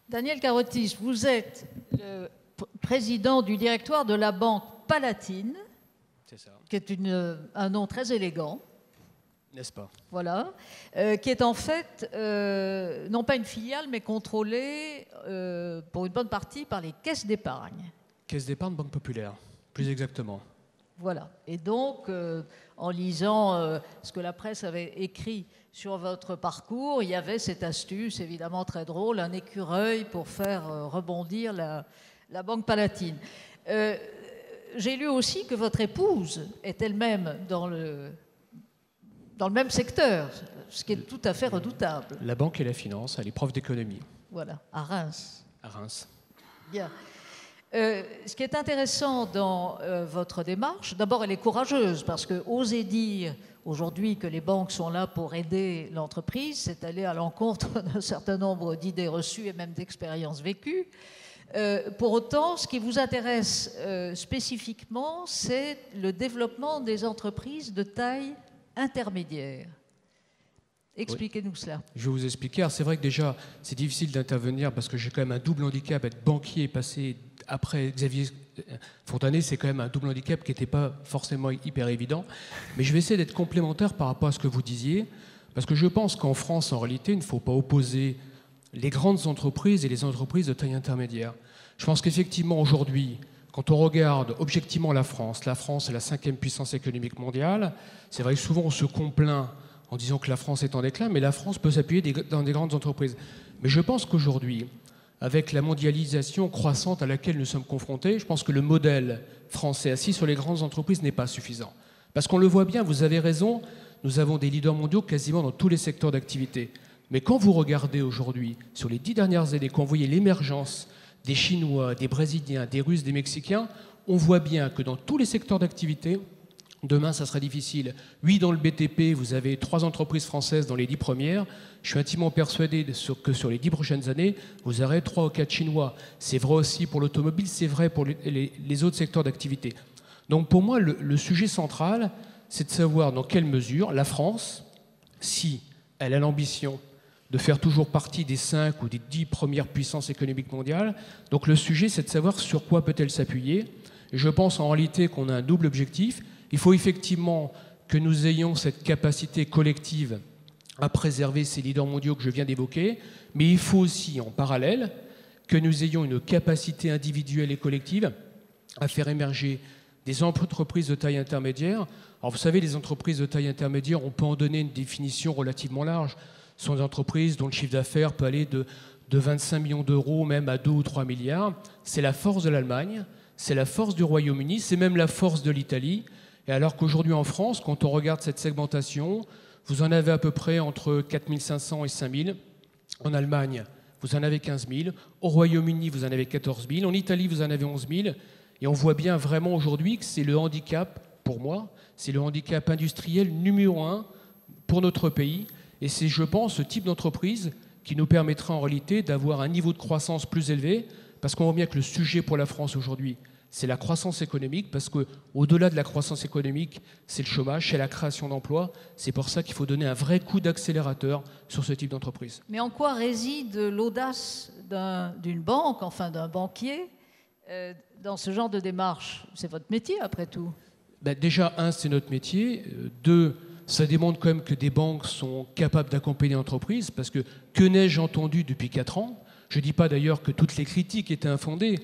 Daniel Carotis, vous êtes le président du directoire de la Banque Palatine, C'est ça. qui est un nom très élégant. N'est-ce pas? Voilà, qui est en fait non pas une filiale, mais contrôlée pour une bonne partie par les caisses d'épargne. Caisse d'épargne Banque Populaire, plus exactement. Voilà. Et donc, en lisant ce que la presse avait écrit sur votre parcours, il y avait cette astuce, évidemment très drôle, un écureuil pour faire rebondir la Banque Palatine. J'ai lu aussi que votre épouse est elle-même dans le même secteur, ce qui est tout à fait redoutable. La banque et la finance, elle est prof d'économie. Voilà, à Reims. À Reims. Bien. Ce qui est intéressant dans votre démarche, d'abord elle est courageuse, parce que oser dire aujourd'hui que les banques sont là pour aider l'entreprise, c'est aller à l'encontre d'un certain nombre d'idées reçues et même d'expériences vécues. Pour autant, ce qui vous intéresse spécifiquement, c'est le développement des entreprises de taille intermédiaire. Expliquez-nous cela. Je vais vous expliquer. Alors, c'est vrai que déjà, c'est difficile d'intervenir parce que j'ai quand même un double handicap. Être banquier et passer après Xavier Fontanet, c'est quand même un double handicap qui n'était pas forcément hyper évident. Mais je vais essayer d'être complémentaire par rapport à ce que vous disiez, parce que je pense qu'en France, en réalité, il ne faut pas opposer les grandes entreprises et les entreprises de taille intermédiaire. Je pense qu'effectivement, aujourd'hui, quand on regarde objectivement la France est la 5e puissance économique mondiale. C'est vrai que souvent on se complaint en disant que la France est en déclin, mais la France peut s'appuyer dans des grandes entreprises. Mais je pense qu'aujourd'hui, avec la mondialisation croissante à laquelle nous sommes confrontés, je pense que le modèle français assis sur les grandes entreprises n'est pas suffisant. Parce qu'on le voit bien, vous avez raison, nous avons des leaders mondiaux quasiment dans tous les secteurs d'activité. Mais quand vous regardez aujourd'hui, sur les 10 dernières années, quand vous voyez l'émergence des Chinois, des Brésiliens, des Russes, des Mexicains, on voit bien que dans tous les secteurs d'activité, demain, ça sera difficile. Oui, dans le BTP, vous avez 3 entreprises françaises dans les 10 premières. Je suis intimement persuadé que sur les 10 prochaines années, vous aurez 3 ou 4 Chinois. C'est vrai aussi pour l'automobile, c'est vrai pour les autres secteurs d'activité. Donc pour moi, le sujet central, c'est de savoir dans quelle mesure la France, si elle a l'ambition de faire toujours partie des 5 ou des 10 premières puissances économiques mondiales, donc le sujet, c'est de savoir sur quoi peut-elle s'appuyer. Et je pense en réalité qu'on a un double objectif. Il faut effectivement que nous ayons cette capacité collective à préserver ces leaders mondiaux que je viens d'évoquer, mais il faut aussi, en parallèle, que nous ayons une capacité individuelle et collective à faire émerger des entreprises de taille intermédiaire. Alors vous savez, les entreprises de taille intermédiaire, on peut en donner une définition relativement large. Ce sont des entreprises dont le chiffre d'affaires peut aller de 25 millions d'euros même à 2 ou 3 milliards. C'est la force de l'Allemagne, c'est la force du Royaume-Uni, c'est même la force de l'Italie. Et alors qu'aujourd'hui en France, quand on regarde cette segmentation, vous en avez à peu près entre 4 500 et 5 000. En Allemagne, vous en avez 15 000. Au Royaume-Uni, vous en avez 14 000. En Italie, vous en avez 11 000. Et on voit bien vraiment aujourd'hui que c'est le handicap, pour moi, c'est le handicap industriel numéro 1 pour notre pays. Et c'est, je pense, ce type d'entreprise qui nous permettra en réalité d'avoir un niveau de croissance plus élevé, parce qu'on voit bien que le sujet pour la France aujourd'hui, c'est la croissance économique, parce qu'au-delà de la croissance économique, c'est le chômage, c'est la création d'emplois. C'est pour ça qu'il faut donner un vrai coup d'accélérateur sur ce type d'entreprise. Mais en quoi réside l'audace d'une banque, enfin d'un banquier, dans ce genre de démarche? C'est votre métier, après tout. Déjà, c'est notre métier. 2, ça démontre quand même que des banques sont capables d'accompagner l'entreprise, parce que n'ai-je entendu depuis 4 ans? Je ne dis pas d'ailleurs que toutes les critiques étaient infondées,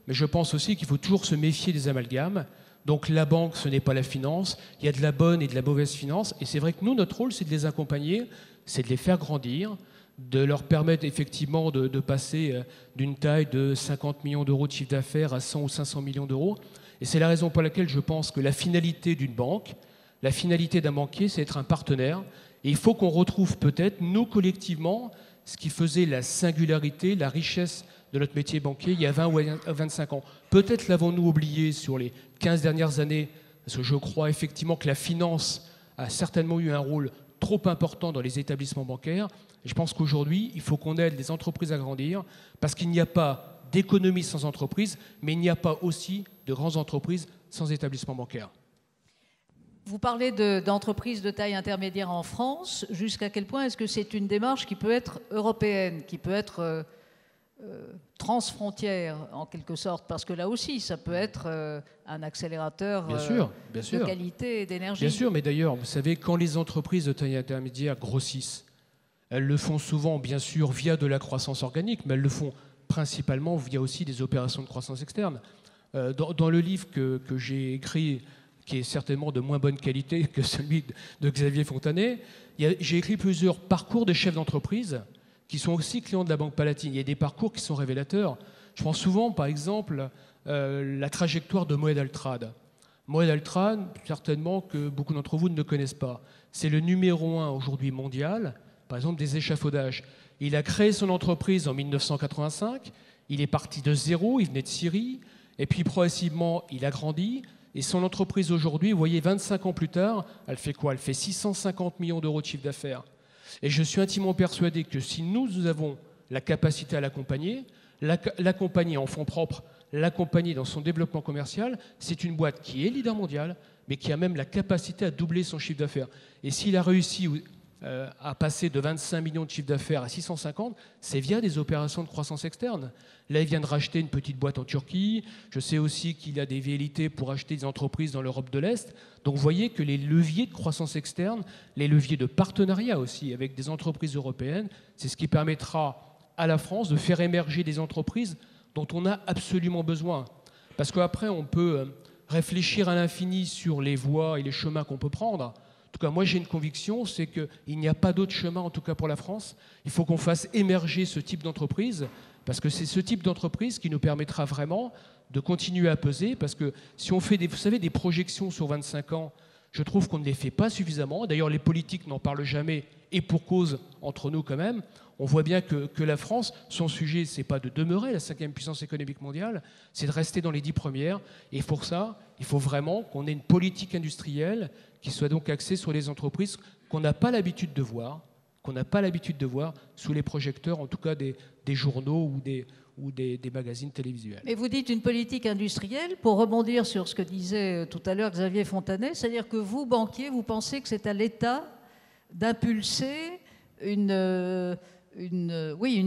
mais je pense aussi qu'il faut toujours se méfier des amalgames. Donc la banque, ce n'est pas la finance. Il y a de la bonne et de la mauvaise finance. Et c'est vrai que nous, notre rôle, c'est de les accompagner, c'est de les faire grandir, de leur permettre effectivement de passer d'une taille de 50 millions d'euros de chiffre d'affaires à 100 ou 500 millions d'euros. Et c'est la raison pour laquelle je pense que la finalité d'une banque, la finalité d'un banquier, c'est être un partenaire. Et il faut qu'on retrouve peut-être, nous collectivement, ce qui faisait la singularité, la richesse de notre métier banquier il y a 20 ou 25 ans. Peut-être l'avons-nous oublié sur les 15 dernières années, parce que je crois effectivement que la finance a certainement eu un rôle trop important dans les établissements bancaires. Et je pense qu'aujourd'hui, il faut qu'on aide les entreprises à grandir, parce qu'il n'y a pas d'économie sans entreprise, mais il n'y a pas aussi de grandes entreprises sans établissements bancaires. Vous parlez d'entreprises de taille intermédiaire en France. Jusqu'à quel point est-ce que c'est une démarche qui peut être européenne, qui peut être transfrontière, en quelque sorte, parce que là aussi, ça peut être un accélérateur bien sûr. de qualité et d'énergie. Bien sûr, mais d'ailleurs, vous savez, quand les entreprises de taille intermédiaire grossissent, elles le font souvent, bien sûr, via de la croissance organique, mais elles le font principalement via aussi des opérations de croissance externe. Dans le livre que j'ai écrit, qui est certainement de moins bonne qualité que celui de Xavier Fontanet, j'ai écrit plusieurs parcours de chefs d'entreprise qui sont aussi clients de la Banque Palatine. Il y a des parcours qui sont révélateurs. Je pense souvent, par exemple, la trajectoire de Moed Altrad. Moed Altrad, certainement que beaucoup d'entre vous ne connaissent pas. C'est le numéro 1 aujourd'hui mondial, par exemple, des échafaudages. Il a créé son entreprise en 1985. Il est parti de zéro, il venait de Syrie. Et puis, progressivement, il a grandi. Et son entreprise aujourd'hui, vous voyez, 25 ans plus tard, elle fait quoi? Elle fait 650 millions d'euros de chiffre d'affaires. Et je suis intimement persuadé que si nous avons la capacité à l'accompagner en fonds propres, l'accompagner dans son développement commercial, c'est une boîte qui est leader mondial, mais qui a même la capacité à doubler son chiffre d'affaires. Et s'il a réussi à passer de 25 millions de chiffre d'affaires à 650, c'est via des opérations de croissance externe. Là, il vient de racheter une petite boîte en Turquie. Je sais aussi qu'il a des velléités pour acheter des entreprises dans l'Europe de l'Est. Donc, vous voyez que les leviers de croissance externe, les leviers de partenariat aussi avec des entreprises européennes, c'est ce qui permettra à la France de faire émerger des entreprises dont on a absolument besoin. Parce qu'après, on peut réfléchir à l'infini sur les voies et les chemins qu'on peut prendre. En tout cas, moi, j'ai une conviction, c'est qu'il n'y a pas d'autre chemin, en tout cas pour la France. Il faut qu'on fasse émerger ce type d'entreprise, parce que c'est ce type d'entreprise qui nous permettra vraiment de continuer à peser, parce que si on fait, vous savez, des projections sur 25 ans, je trouve qu'on ne les fait pas suffisamment. D'ailleurs, les politiques n'en parlent jamais, et pour cause, entre nous quand même. On voit bien que la France, son sujet, ce n'est pas de demeurer la 5e puissance économique mondiale, c'est de rester dans les 10 premières. Et pour ça, il faut vraiment qu'on ait une politique industrielle qui soit donc axée sur les entreprises qu'on n'a pas l'habitude de voir, sous les projecteurs, en tout cas des journaux ou des magazines télévisuels. Mais vous dites une politique industrielle, pour rebondir sur ce que disait tout à l'heure Xavier Fontanet, c'est-à-dire que vous, banquiers, vous pensez que c'est à l'État d'impulser une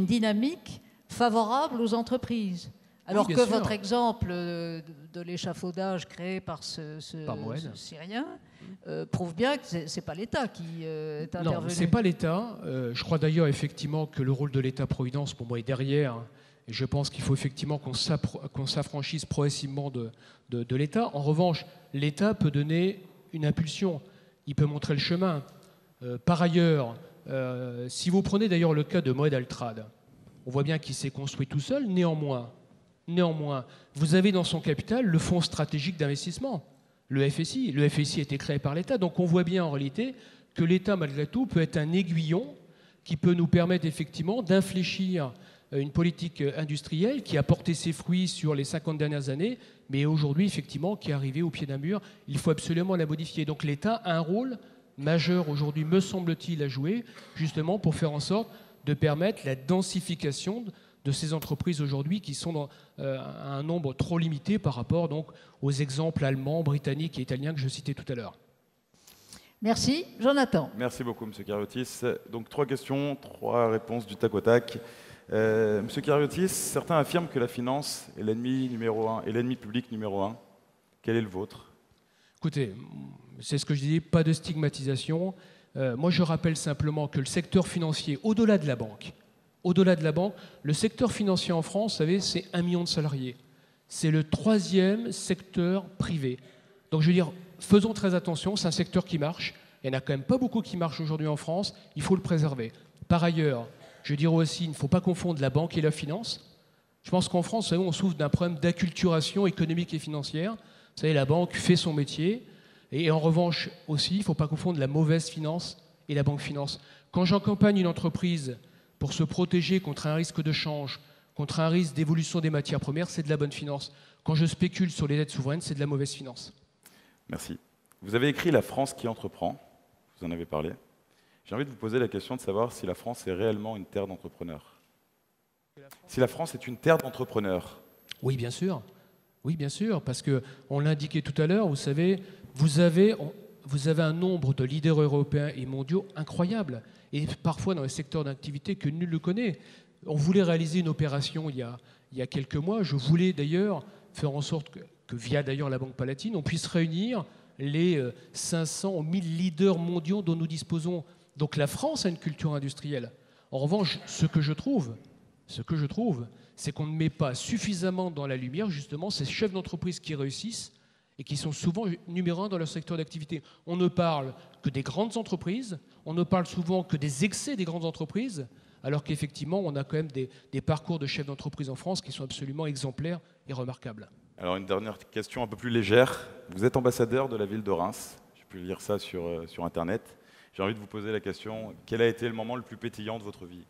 dynamique favorable aux entreprises. Alors que votre exemple de l'échafaudage créé par ce Syrien prouve bien que ce n'est pas l'État qui est intervenu. Non, ce n'est pas l'État. Je crois d'ailleurs effectivement que le rôle de l'État-providence, pour moi, est derrière. Et je pense qu'il faut effectivement qu'on s'affranchisse progressivement de l'État. En revanche, l'État peut donner une impulsion. Il peut montrer le chemin. Par ailleurs, si vous prenez d'ailleurs le cas de Moed Altrad, on voit bien qu'il s'est construit tout seul. Néanmoins, vous avez dans son capital le Fonds stratégique d'investissement, le FSI. Le FSI a été créé par l'État. Donc on voit bien en réalité que l'État, malgré tout, peut être un aiguillon qui peut nous permettre effectivement d'infléchir une politique industrielle qui a porté ses fruits sur les 50 dernières années, mais aujourd'hui, effectivement, qui est arrivée au pied d'un mur. Il faut absolument la modifier. Donc l'État a un rôle majeur aujourd'hui, me semble-t-il, à jouer, justement pour faire en sorte de permettre la densification de ces entreprises aujourd'hui qui sont à un nombre trop limité par rapport donc, aux exemples allemands, britanniques et italiens que je citais tout à l'heure. Merci. Jonathan. Merci beaucoup, M. Kariotis. Donc 3 questions, 3 réponses du tac au tac. M. Kariotis, certains affirment que la finance est l'ennemi numéro 1 et l'ennemi public numéro 1. Quel est le vôtre? Écoutez, c'est ce que je dis, pas de stigmatisation. Moi, je rappelle simplement que le secteur financier, au-delà de la banque, le secteur financier en France, vous savez, c'est 1 million de salariés. C'est le 3e secteur privé. Donc, je veux dire, faisons très attention, c'est un secteur qui marche. Il n'y en a quand même pas beaucoup qui marchent aujourd'hui en France. Il faut le préserver. Par ailleurs, je dirais aussi, il ne faut pas confondre la banque et la finance. Je pense qu'en France, vous savez, on souffre d'un problème d'acculturation économique et financière. Vous savez, la banque fait son métier. Et en revanche aussi, il ne faut pas confondre la mauvaise finance et la banque finance. Quand j'accompagne une entreprise pour se protéger contre un risque de change, contre un risque d'évolution des matières premières, c'est de la bonne finance. Quand je spécule sur les dettes souveraines, c'est de la mauvaise finance. Merci. Vous avez écrit « La France qui entreprend ». Vous en avez parlé. J'ai envie de vous poser la question de savoir si la France est réellement une terre d'entrepreneurs. Si la France est une terre d'entrepreneurs. Oui, bien sûr. Oui, bien sûr, parce qu'on l'indiquait tout à l'heure, vous savez, vous avez un nombre de leaders européens et mondiaux incroyables, et parfois dans les secteurs d'activité que nul ne connaît. On voulait réaliser une opération il y a quelques mois. Je voulais d'ailleurs faire en sorte que via d'ailleurs la Banque Palatine, on puisse réunir les 500 ou 1000 leaders mondiaux dont nous disposons. Donc la France a une culture industrielle. En revanche, ce que je trouve, c'est qu'on ne met pas suffisamment dans la lumière justement ces chefs d'entreprise qui réussissent et qui sont souvent numéro 1 dans leur secteur d'activité. On ne parle que des grandes entreprises, on ne parle souvent que des excès des grandes entreprises, alors qu'effectivement, on a quand même des parcours de chefs d'entreprise en France qui sont absolument exemplaires et remarquables. Alors une dernière question un peu plus légère. Vous êtes ambassadeur de la ville de Reims. J'ai pu lire ça sur Internet. J'ai envie de vous poser la question, quel a été le moment le plus pétillant de votre vie?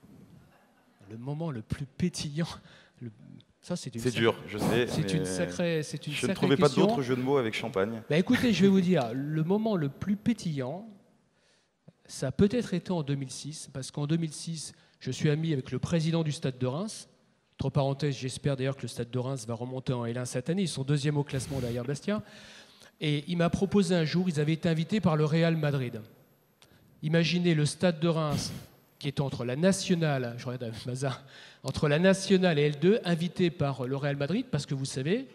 Le moment le plus pétillant... Ça, c'est dur, je sais. C'est une sacrée Je ne trouvais pas d'autres jeux de mots avec champagne. Bah, écoutez, je vais vous dire, le moment le plus pétillant, ça a peut-être été en 2006, parce qu'en 2006, je suis ami avec le président du Stade de Reims. Entre parenthèses, j'espère d'ailleurs que le Stade de Reims va remonter en L1 cette année. Ils sont 2e au classement derrière Bastia. Et il m'a proposé un jour, ils avaient été invités par le Real Madrid. Imaginez le Stade de Reims, qui est entre la Nationale, je regarde Mazin, entre la Nationale et L2, invité par le Real Madrid, parce que vous savez,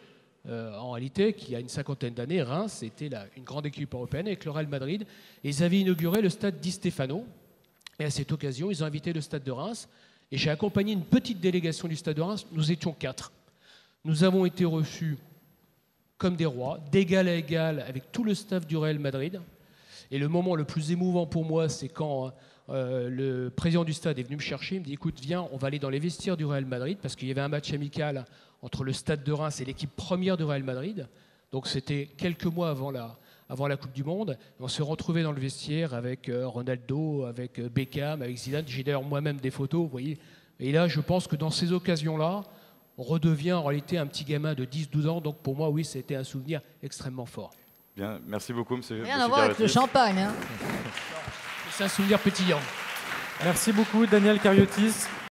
en réalité, qu'il y a une 50aine d'années, Reims était une grande équipe européenne avec le Real Madrid, et ils avaient inauguré le stade Di Stefano. Et à cette occasion, ils ont invité le Stade de Reims, et j'ai accompagné une petite délégation du Stade de Reims. Nous étions 4. Nous avons été reçus comme des rois, d'égal à égal avec tout le staff du Real Madrid. Et le moment le plus émouvant pour moi, c'est quand le président du stade est venu me chercher. Il me dit, écoute, viens, on va aller dans les vestiaires du Real Madrid, parce qu'il y avait un match amical entre le Stade de Reims et l'équipe première du Real Madrid. Donc c'était quelques mois avant la Coupe du Monde. On s'est retrouvés dans le vestiaire avec Ronaldo, avec Beckham, avec Zidane. J'ai d'ailleurs moi-même des photos, vous voyez. Et là, je pense que dans ces occasions-là, on redevient en réalité un petit gamin de 10-12 ans. Donc pour moi, oui, c'était un souvenir extrêmement fort. Bien, merci beaucoup, monsieur. Rien à voir avec le champagne. Hein. C'est un souvenir pétillant. Merci beaucoup, Daniel Cariotis.